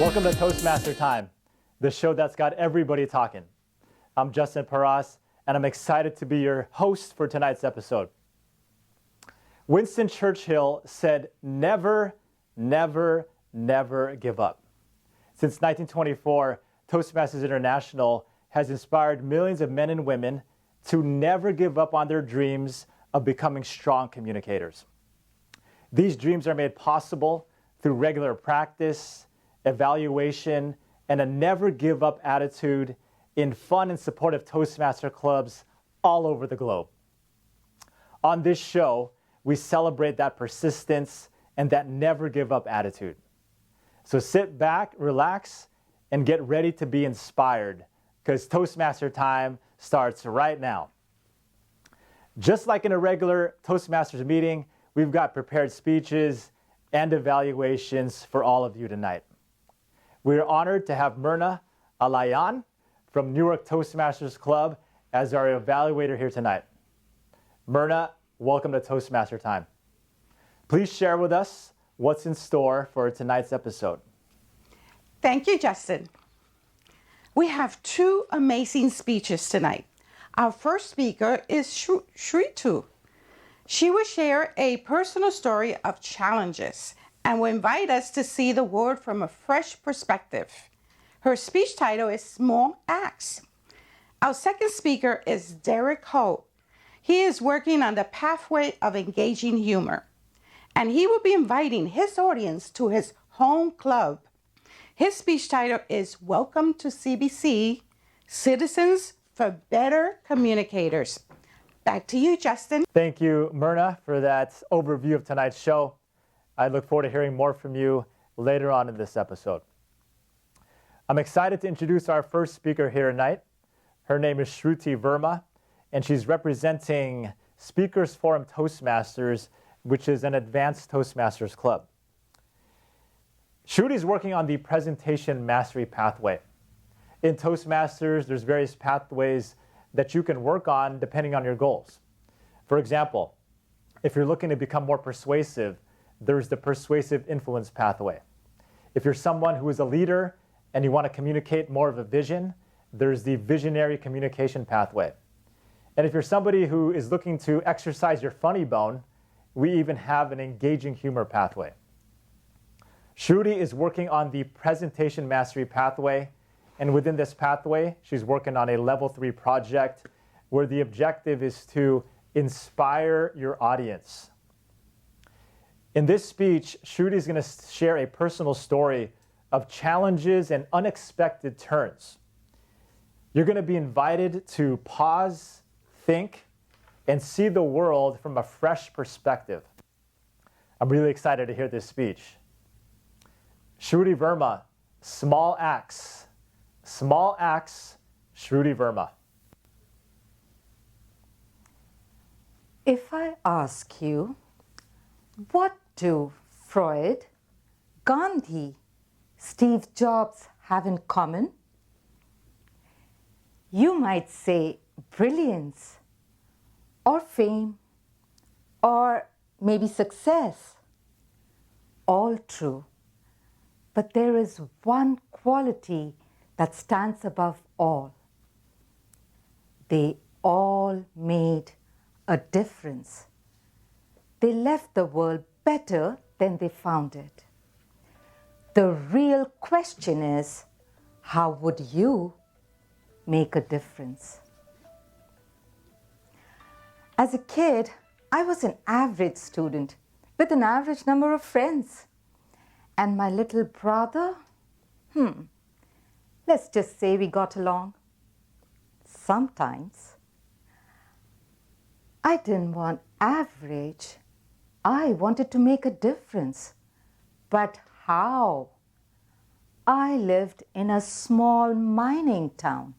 Welcome to Toastmaster Time, the show that's got everybody talking. I'm Justin Paras, and I'm excited to be your host for tonight's episode. Winston Churchill said, never, never, never give up. Since 1924, Toastmasters International has inspired millions of men and women to never give up on their dreams of becoming strong communicators. These dreams are made possible through regular practice, evaluation, and a never give up attitude in fun and supportive Toastmaster clubs all over the globe. On this show, we celebrate that persistence and that never give up attitude. So sit back, relax, and get ready to be inspired, because Toastmaster Time starts right now. Just like in a regular Toastmasters meeting, we've got prepared speeches and evaluations for all of you tonight. We are honored to have Myrna, Alayan from Newark Toastmasters Club as our evaluator here tonight. Myrna, welcome to Toastmaster Time. Please share with us what's in store for tonight's episode. Thank you, Justin. We have two amazing speeches tonight. Our first speaker is Shruti. She will share a personal story of challenges and will invite us to see the world from a fresh perspective. Her speech title is Small Acts. Our second speaker is Derrick Ho. He is working on the pathway of engaging humor, and he will be inviting his audience to his home club. His speech title is Welcome to CBC, Citizens for Better Communicators. Back to you, Justin. Thank you, Myrna, for that overview of tonight's show. I look forward to hearing more from you later on in this episode. I'm excited to introduce our first speaker here tonight. Her name is Shruti Verma, and she's representing Speakers Forum Toastmasters, which is an advanced Toastmasters club. Shruti is working on the presentation mastery pathway. In Toastmasters, there's various pathways that you can work on depending on your goals. For example, if you're looking to become more persuasive, there's the persuasive influence pathway. If you're someone who is a leader and you want to communicate more of a vision, there's the visionary communication pathway. And if you're somebody who is looking to exercise your funny bone, we even have an engaging humor pathway. Shruti is working on the presentation mastery pathway, and within this pathway, she's working on a level 3 project where the objective is to inspire your audience. In this speech, Shruti is going to share a personal story of challenges and unexpected turns. You're going to be invited to pause, think, and see the world from a fresh perspective. I'm really excited to hear this speech. Shruti Verma, Small Acts. Small Acts, Shruti Verma. If I ask you, what do Freud, Gandhi, Steve Jobs have in common? You might say brilliance, or fame, or maybe success. All true. But there is one quality that stands above all. They all made a difference. They left the world better than they found it. The real question is, how would you make a difference? As a kid, I was an average student with an average number of friends. And my little brother, let's just say we got along. Sometimes. I didn't want average. I wanted to make a difference. But how? I lived in a small mining town.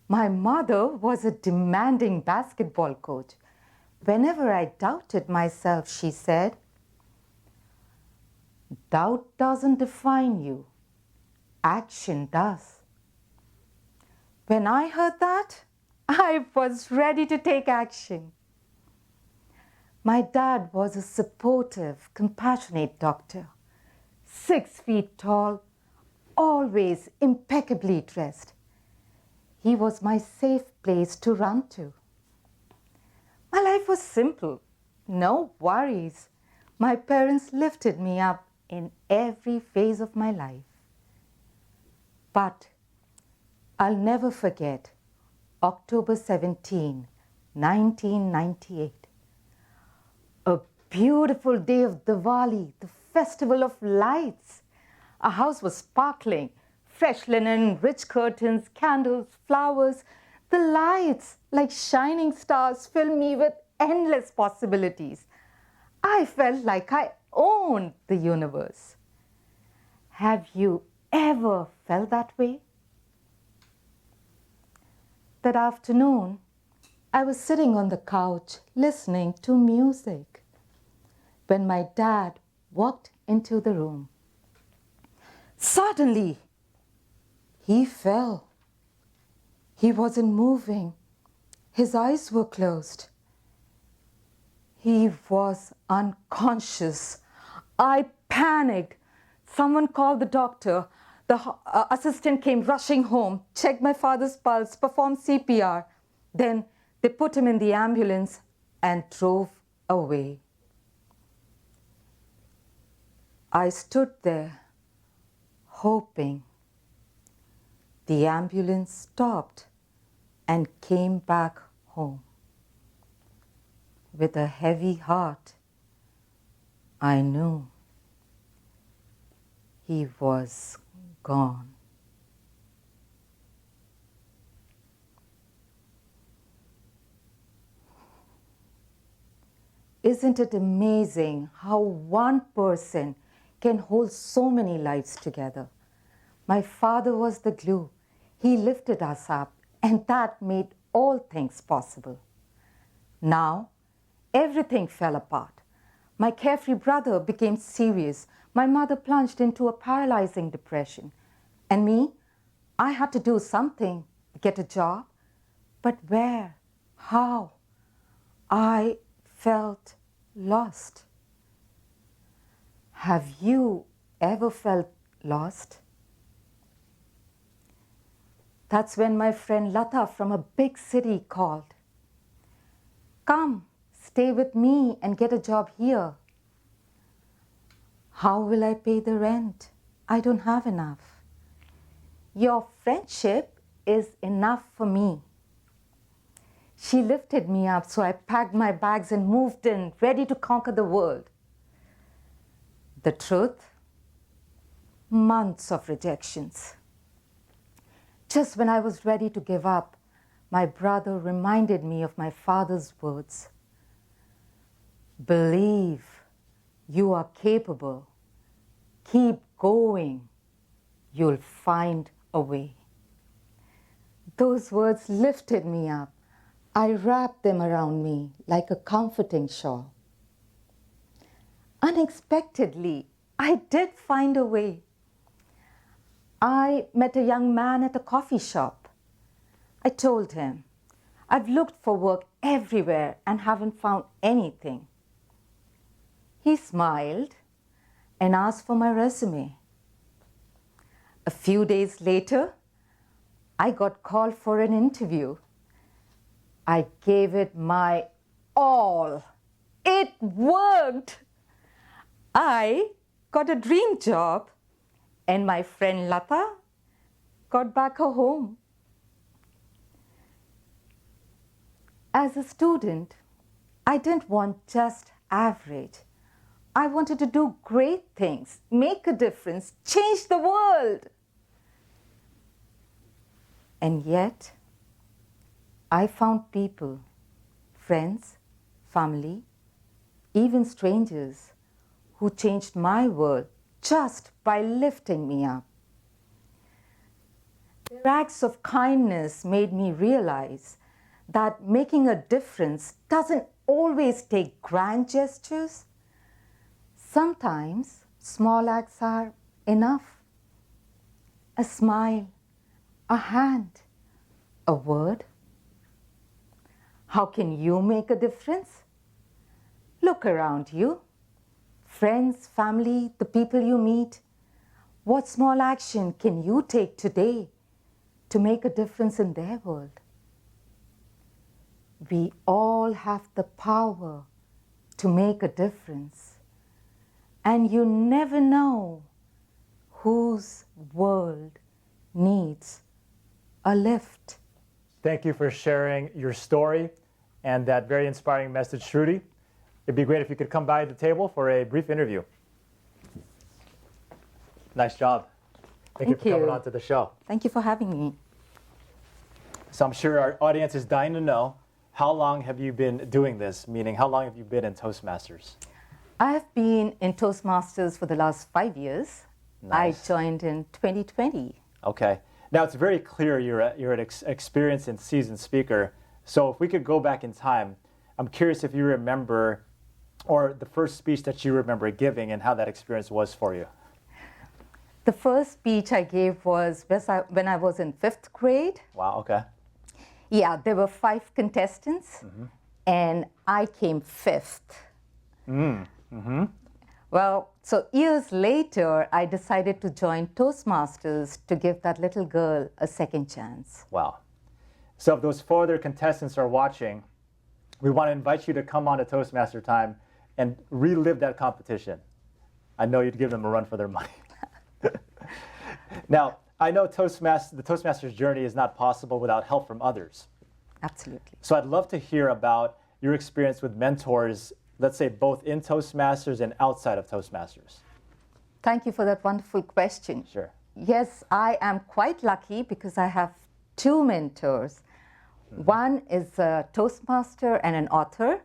My mother was a demanding basketball coach. Whenever I doubted myself, she said, "Doubt doesn't define you. Action does." When I heard that, I was ready to take action. My dad was a supportive, compassionate doctor, 6 feet tall, always impeccably dressed. He was my safe place to run to. My life was simple, no worries. My parents lifted me up in every phase of my life. But I'll never forget October 17, 1998. A beautiful day of Diwali, the festival of lights. Our house was sparkling. Fresh linen, rich curtains, candles, flowers. The lights, like shining stars, filled me with endless possibilities. I felt like I owned the universe. Have you ever felt that way? That afternoon, I was sitting on the couch listening to music when my dad walked into the room. Suddenly, he fell. He wasn't moving. His eyes were closed. He was unconscious. I panicked. Someone called the doctor. The assistant came rushing home, checked my father's pulse, performed CPR. Then they put him in the ambulance and drove away. I stood there, hoping. The ambulance stopped and came back home. With a heavy heart, I knew he was gone. Isn't it amazing how one person can hold so many lives together? My father was the glue. He lifted us up, and that made all things possible. Now, everything fell apart. My carefree brother became serious. My mother plunged into a paralyzing depression. And me, I had to do something, get a job. But where? How? I felt lost. Have you ever felt lost? That's when my friend Lata from a big city called. Come, stay with me and get a job here. How will I pay the rent? I don't have enough. Your friendship is enough for me. She lifted me up, so I packed my bags and moved in, ready to conquer the world. The truth? Months of rejections. Just when I was ready to give up, my brother reminded me of my father's words. Believe you are capable. Keep going. You'll find a way. Those words lifted me up. I wrapped them around me like a comforting shawl. Unexpectedly, I did find a way. I met a young man at a coffee shop. I told him, I've looked for work everywhere and haven't found anything. He smiled and asked for my resume. A few days later, I got called for an interview. I gave it my all. It worked. I got a dream job, and my friend Lata got back her home. As a student, I didn't want just average. I wanted to do great things, make a difference, change the world. And yet, I found people, friends, family, even strangers, who changed my world just by lifting me up. Their acts of kindness made me realize that making a difference doesn't always take grand gestures. Sometimes small acts are enough. A smile, a hand, a word. How can you make a difference? Look around you. Friends, family, the people you meet. What small action can you take today to make a difference in their world? We all have the power to make a difference, and you never know whose world needs a lift. Thank you for sharing your story and that very inspiring message, Shruti. It'd be great if you could come by the table for a brief interview. Nice job. Thank you for coming on to the show. Thank you for having me. So I'm sure our audience is dying to know, how long have you been doing this? Meaning, how long have you been in Toastmasters? I have been in Toastmasters for the last 5 years. Nice. I joined in 2020. Okay. Now, it's very clear you're an experienced and seasoned speaker. So if we could go back in time, I'm curious if you remember, or the first speech that you remember giving and how that experience was for you. The first speech I gave was when I was in 5th grade. Wow, okay. Yeah, there were 5 contestants, and I came 5th. Well, so years later, I decided to join Toastmasters to give that little girl a second chance. Wow. So if those 4 other contestants are watching, we want to invite you to come on to Toastmaster time and relive that competition. I know you'd give them a run for their money. Now, I know the Toastmasters journey is not possible without help from others. Absolutely. So I'd love to hear about your experience with mentors, let's say both in Toastmasters and outside of Toastmasters. Thank you for that wonderful question. Sure. Yes, I am quite lucky because I have 2 mentors. One is a Toastmaster and an author.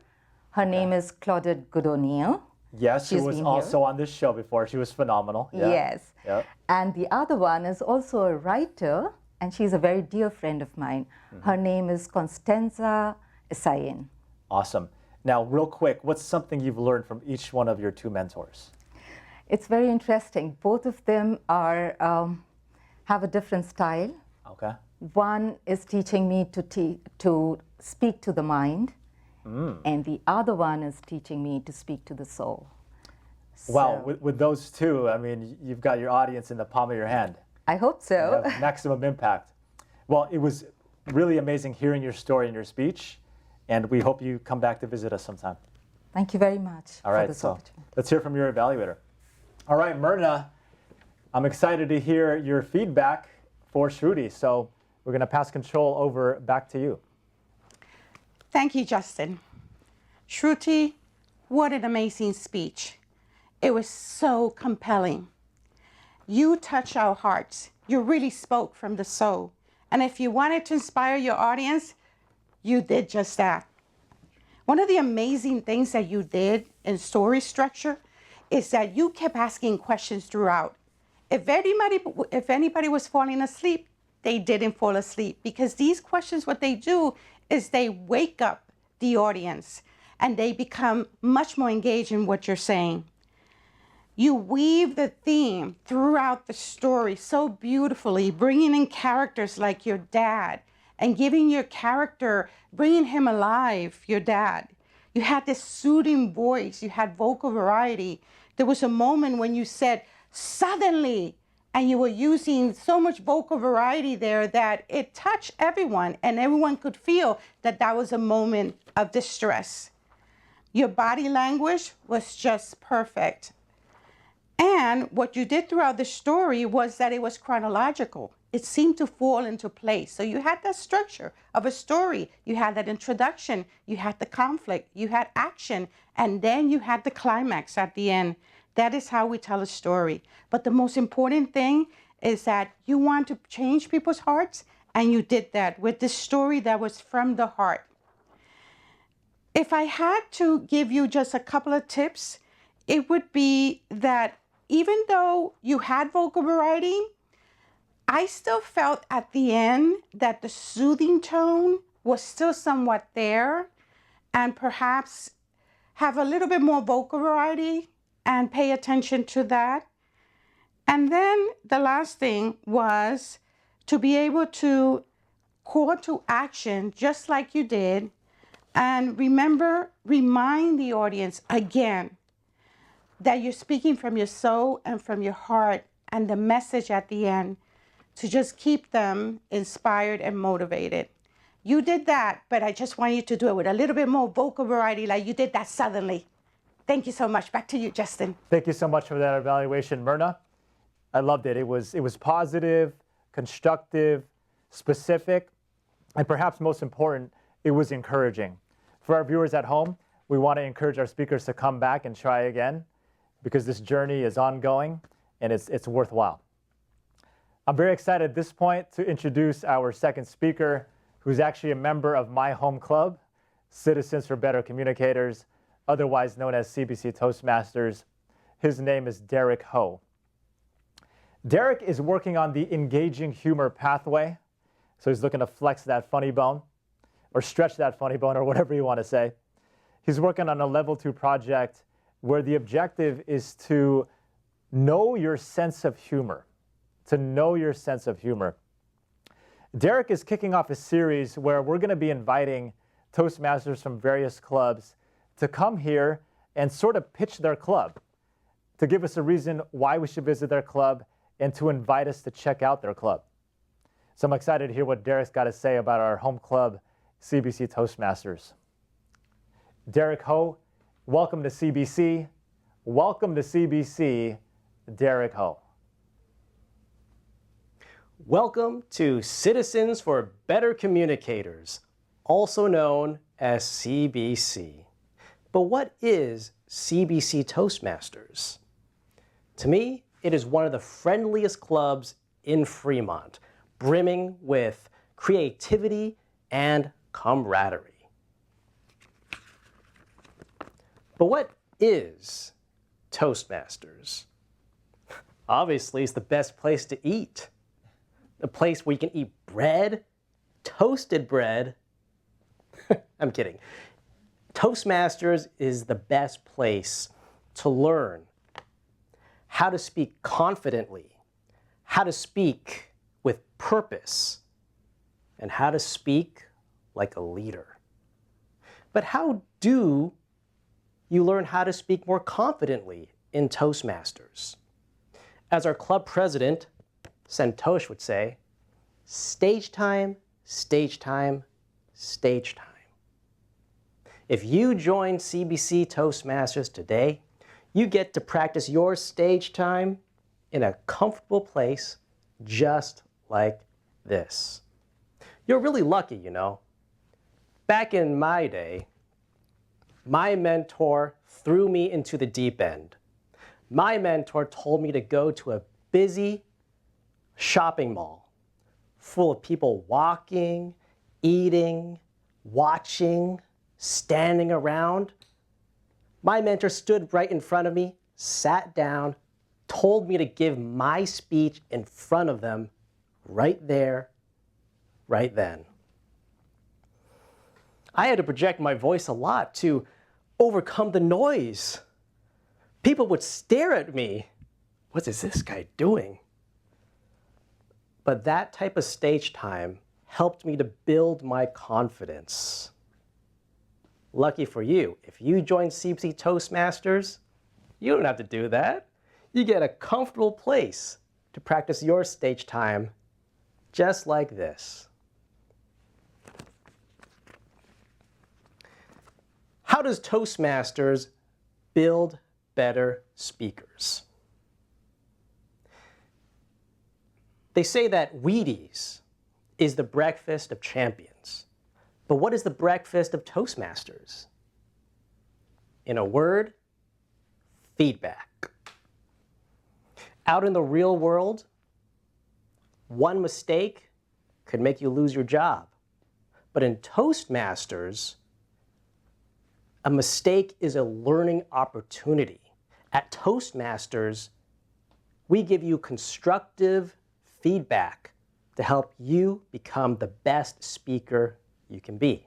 Her name is Claudette Goodoniel. Yes, she She's was been also here. on this show before. She was phenomenal. Yeah. Yes. Yep. And the other one is also a writer, and she's a very dear friend of mine. Her name is Constanza Alayan. Awesome. Now, real quick, what's something you've learned from each one of your 2 mentors? It's very interesting. Both of them are have a different style. Okay. One is teaching me to speak to the mind, and the other one is teaching me to speak to the soul. Wow, So, with those 2, I mean, you've got your audience in the palm of your hand. I hope You so. have maximum impact. Well, it was really amazing hearing your story and your speech, and we hope you come back to visit us sometime. Thank you very much All for right, this so opportunity. let's hear from your evaluator. All right, Myrna, I'm excited to hear your feedback for Shruti, so we're going to pass control over back to you. Thank you, Justin. Shruti, what an amazing speech. It was so compelling. You touched our hearts. You really spoke from the soul. And if you wanted to inspire your audience, you did just that. One of the amazing things that you did in story structure is that you kept asking questions throughout. If anybody was falling asleep, they didn't fall asleep, because these questions, what they do is they wake up the audience and they become much more engaged in what you're saying. You weave the theme throughout the story so beautifully, bringing in characters like your dad and giving your character, bringing him alive, your dad. You had this soothing voice. You had vocal variety. There was a moment when you said, suddenly, and you were using so much vocal variety there that it touched everyone, and everyone could feel that that was a moment of distress. Your body language was just perfect. And what you did throughout the story was that it was chronological. It seemed to fall into place. So you had that structure of a story. You had that introduction. You had the conflict. You had action. And then you had the climax at the end. That is how we tell a story. But the most important thing is that you want to change people's hearts. And you did that with this story that was from the heart. If I had to give you just a couple of tips, it would be that even though you had vocal variety, I still felt at the end that the soothing tone was still somewhat there, and perhaps have a little bit more vocal variety and pay attention to that. And then the last thing was to be able to call to action just like you did, and remind the audience again that you're speaking from your soul and from your heart, and the message at the end to just keep them inspired and motivated. You did that, but I just want you to do it with a little bit more vocal variety like you did that suddenly. Thank you so much. Back to you, Justin. Thank you so much for that evaluation, Myrna. I loved it. It was positive, constructive, specific, and perhaps most important, it was encouraging. For our viewers at home, we want to encourage our speakers to come back and try again because this journey is ongoing and it's worthwhile. I'm very excited at this point to introduce our second speaker, who's actually a member of my home club, Citizens for Better Communicators, otherwise known as CBC Toastmasters. His name is Derrick Ho. Derrick is working on the engaging humor pathway, so he's looking to flex that funny bone, or stretch that funny bone, or whatever you want to say. He's working on a level 2 project where the objective is to know your sense of humor, Derrick is kicking off a series where we're going to be inviting Toastmasters from various clubs to come here and sort of pitch their club, to give us a reason why we should visit their club and to invite us to check out their club. So I'm excited to hear what Derrick's got to say about our home club, CBC Toastmasters. Derrick Ho, welcome to CBC. Welcome to CBC, Derrick Ho. Welcome to Citizens for Better Communicators, also known as CBC. But what is CBC Toastmasters? To me, it is one of the friendliest clubs in Fremont, brimming with creativity and camaraderie. But what is Toastmasters? Obviously, it's the best place to eat. A place where you can eat bread, toasted bread. I'm kidding. Toastmasters is the best place to learn how to speak confidently, how to speak with purpose, and how to speak like a leader. But how do you learn how to speak more confidently in Toastmasters? As our club president, Santosh, would say, stage time, stage time, stage time. If you join CBC Toastmasters today, you get to practice your stage time in a comfortable place just like this. You're really lucky, you know. Back in my day, my mentor threw me into the deep end. My mentor told me to go to a busy shopping mall full of people walking, eating, watching, standing around. My mentor stood right in front of me, sat down, told me to give my speech in front of them right there, right then. I had to project my voice a lot to overcome the noise. People would stare at me. What is this guy doing? But that type of stage time helped me to build my confidence. Lucky for you, if you join CBC Toastmasters, you don't have to do that. You get a comfortable place to practice your stage time just like this. How does Toastmasters build better speakers? They say that Wheaties is the breakfast of champions. But what is the breakfast of Toastmasters? In a word, feedback. Out in the real world, one mistake could make you lose your job. But in Toastmasters, a mistake is a learning opportunity. At Toastmasters, we give you constructive feedback to help you become the best speaker you can be.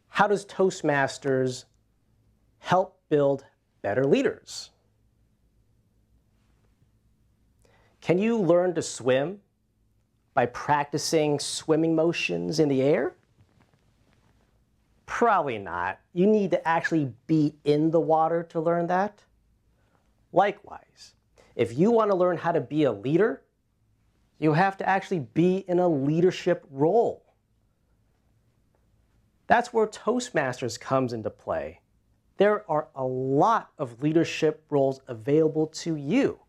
How does Toastmasters help build better leaders? Can you learn to swim by practicing swimming motions in the air? Probably not. You need to actually be in the water to learn that. Likewise, if you want to learn how to be a leader, you have to actually be in a leadership role. That's where Toastmasters comes into play. There are a lot of leadership roles available to you.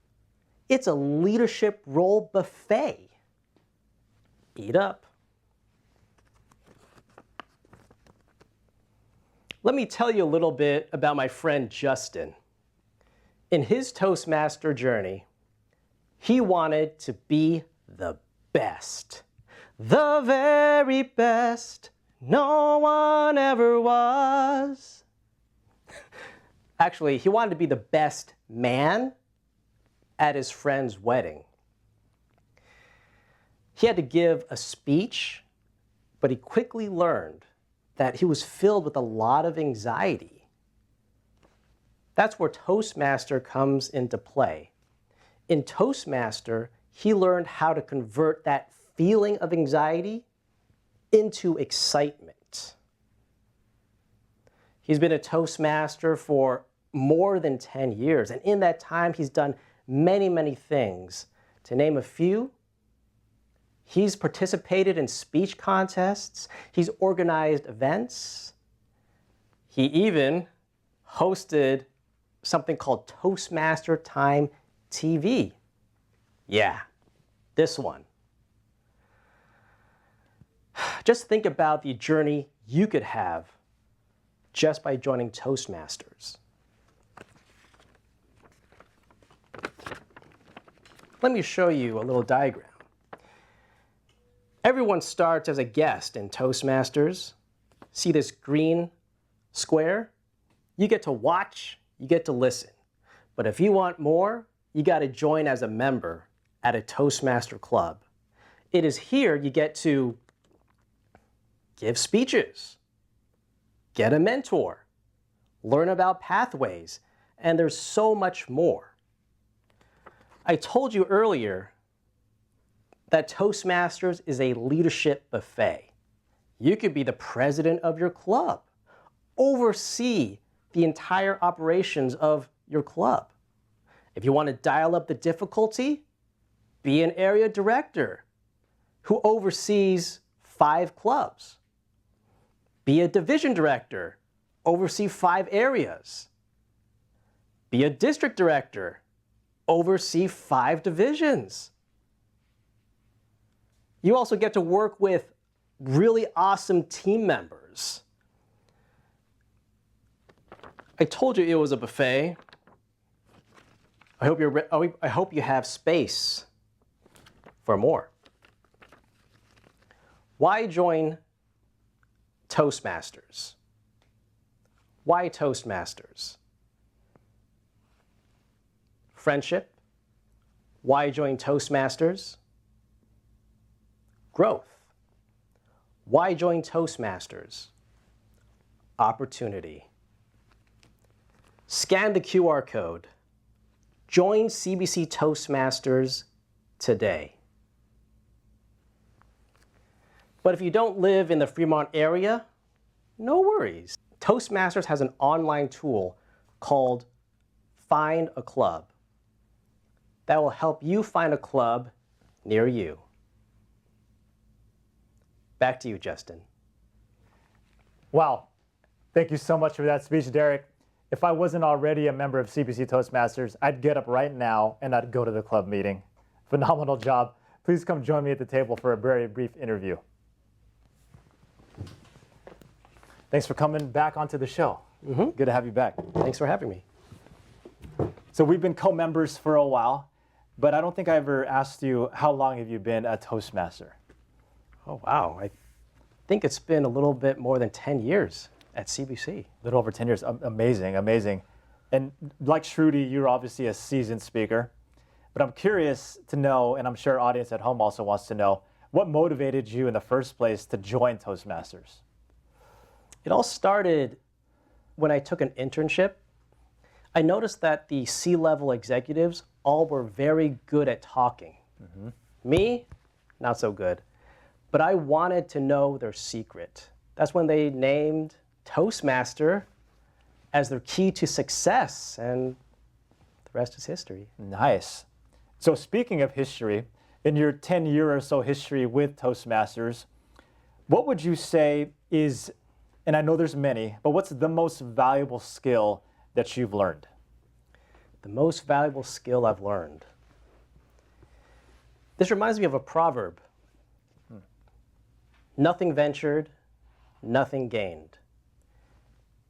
It's a leadership role buffet. Eat up. Let me tell you a little bit about my friend Justin. In his Toastmaster journey, he wanted to be the best. The very best. No one ever was. Actually, he wanted to be the best man at his friend's wedding. He had to give a speech, but he quickly learned that he was filled with a lot of anxiety. That's where Toastmaster comes into play. In Toastmaster, he learned how to convert that feeling of anxiety into excitement. He's been a Toastmaster for more than 10 years, and in that time, he's done many, many things. To name a few, he's participated in speech contests, he's organized events, he even hosted something called Toastmaster Time TV. Yeah, this one. Just think about the journey you could have just by joining Toastmasters. Let me show you a little diagram. Everyone starts as a guest in Toastmasters. See this green square? You get to watch, you get to listen. But if you want more, you got to join as a member at a Toastmaster Club. It is here you get to give speeches, get a mentor, learn about pathways, and there's so much more. I told you earlier that Toastmasters is a leadership buffet. You could be the president of your club, oversee the entire operations of your club. If you want to dial up the difficulty, be an area director who oversees 5 clubs. Be a division director, oversee 5 areas. Be a district director, oversee 5 divisions. You also get to work with really awesome team members. I told you it was a buffet. I hope you have space for more. Why join Toastmasters? Why Toastmasters? Friendship. Why join Toastmasters? Growth. Why join Toastmasters? Opportunity. Scan the QR code. Join CBC Toastmasters today. But if you don't live in the Fremont area, no worries. Toastmasters has an online tool called Find a Club that will help you find a club near you. Back to you, Justin. Wow. Thank you so much for that speech, Derrick. If I wasn't already a member of CBC Toastmasters, I'd get up right now and I'd go to the club meeting. Phenomenal job. Please come join me at the table for a very brief interview. Thanks for coming back onto the show. Mm-hmm. Good to have you back. Thanks for having me. So we've been co-members for a while, but I don't think I ever asked you, how long have you been a Toastmaster? Oh, wow. I think it's been a little bit more than 10 years at CBC. A little over 10 years. Amazing, amazing. And like Shruti, you're obviously a seasoned speaker, but I'm curious to know, and I'm sure our audience at home also wants to know, what motivated you in the first place to join Toastmasters? It all started when I took an internship. I noticed that the C-level executives all were very good at talking. Mm-hmm. Me, not so good. But I wanted to know their secret. That's when they named Toastmaster as their key to success, and the rest is history. Nice. So speaking of history, in your 10-year or so history with Toastmasters, what would you say is, and I know there's many, but what's the most valuable skill that you've learned? The most valuable skill I've learned. This reminds me of a proverb. Nothing ventured, nothing gained.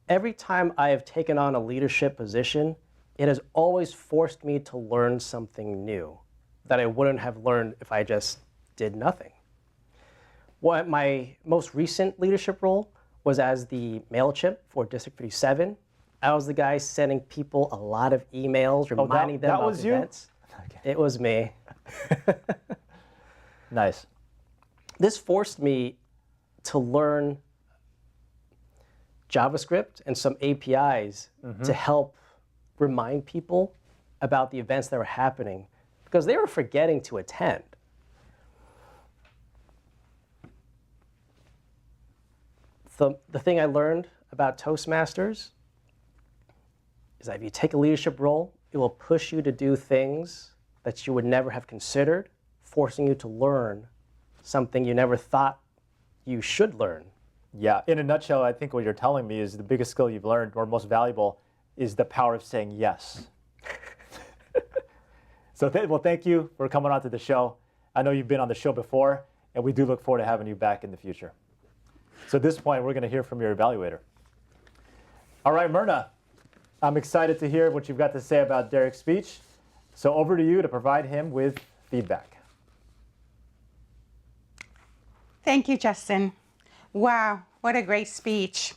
Every time I have taken on a leadership position, it has always forced me to learn something new that I wouldn't have learned if I just did nothing. My most recent leadership role was as the MailChimp for District 57. I was the guy sending people a lot of emails, reminding them of events. Okay. It was me. Nice. This forced me to learn JavaScript and some APIs to help remind people about the events that were happening because they were forgetting to attend. The thing I learned about Toastmasters is that if you take a leadership role, it will push you to do things that you would never have considered, forcing you to learn something you never thought you should learn. Yeah, in a nutshell, I think what you're telling me is the biggest skill you've learned, or most valuable, is the power of saying yes. So thank you for coming on to the show. I know you've been on the show before, and we do look forward to having you back in the future. So at this point, we're going to hear from your evaluator. All right, Myrna, I'm excited to hear what you've got to say about Derrick's speech. So over to you to provide him with feedback. Thank you, Justin. Wow, what a great speech.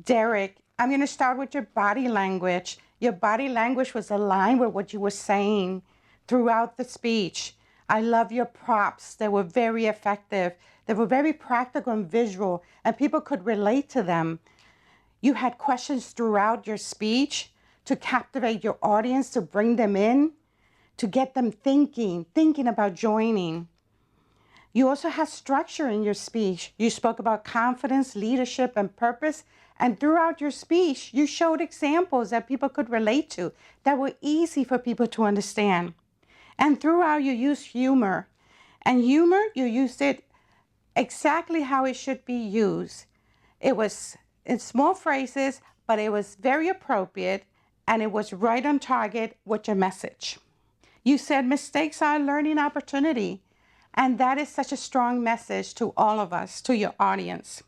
Derrick, I'm going to start with your body language. Your body language was aligned with what you were saying throughout the speech. I love your props. They were very effective. They were very practical and visual, and people could relate to them. You had questions throughout your speech to captivate your audience, to bring them in, to get them thinking about joining. You also had structure in your speech. You spoke about confidence, leadership, and purpose. And throughout your speech, you showed examples that people could relate to, that were easy for people to understand. And throughout, you used humor. And humor, you used it exactly how it should be used. It was in small phrases, but it was very appropriate, and it was right on target with your message. You said mistakes are a learning opportunity. And that is such a strong message to all of us, to your audience.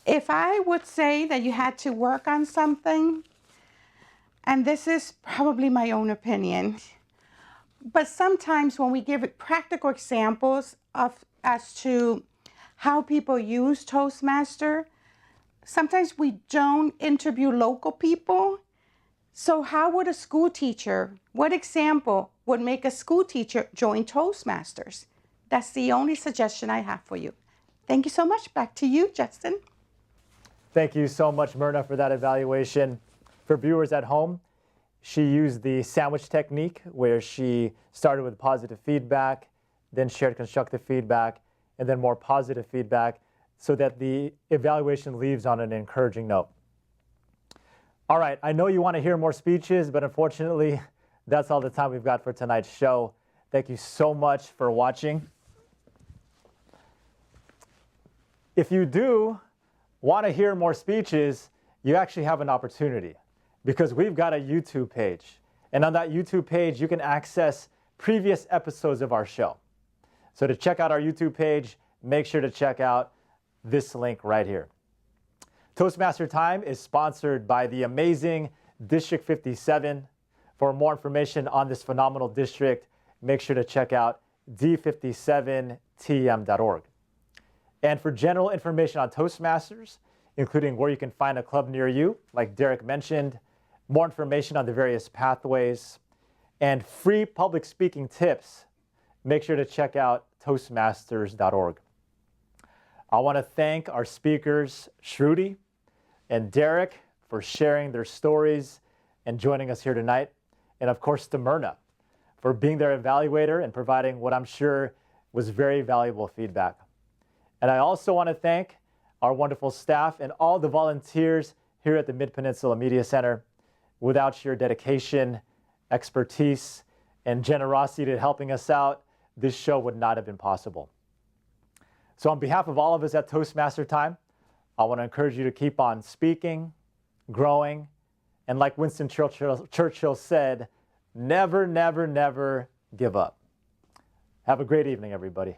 If I would say that you had to work on something, and this is probably my own opinion, but sometimes when we give practical examples as to how people use Toastmaster, sometimes we don't interview local people. So how would a school teacher, what example would make a school teacher join Toastmasters? That's the only suggestion I have for you. Thank you so much. Back to you, Justin. Thank you so much, Myrna, for that evaluation. For viewers at home, she used the sandwich technique where she started with positive feedback, then shared constructive feedback, and then more positive feedback so that the evaluation leaves on an encouraging note. All right, I know you want to hear more speeches, but unfortunately, that's all the time we've got for tonight's show. Thank you so much for watching. If you do want to hear more speeches, you actually have an opportunity because we've got a YouTube page. And on that YouTube page, you can access previous episodes of our show. So to check out our YouTube page, make sure to check out this link right here. Toastmaster Time is sponsored by the amazing District 57. For more information on this phenomenal district, make sure to check out d57tm.org. And for general information on Toastmasters, including where you can find a club near you, like Derrick mentioned, more information on the various pathways, and free public speaking tips, make sure to check out toastmasters.org. I want to thank our speakers, Shruti and Derrick, for sharing their stories and joining us here tonight. And of course, to Myrna for being their evaluator and providing what I'm sure was very valuable feedback. And I also want to thank our wonderful staff and all the volunteers here at the Mid-Peninsula Media Center. Without your dedication, expertise, and generosity to helping us out, this show would not have been possible. So on behalf of all of us at Toastmaster Time, I want to encourage you to keep on speaking, growing, and like Winston Churchill said, never, never, never give up. Have a great evening, everybody.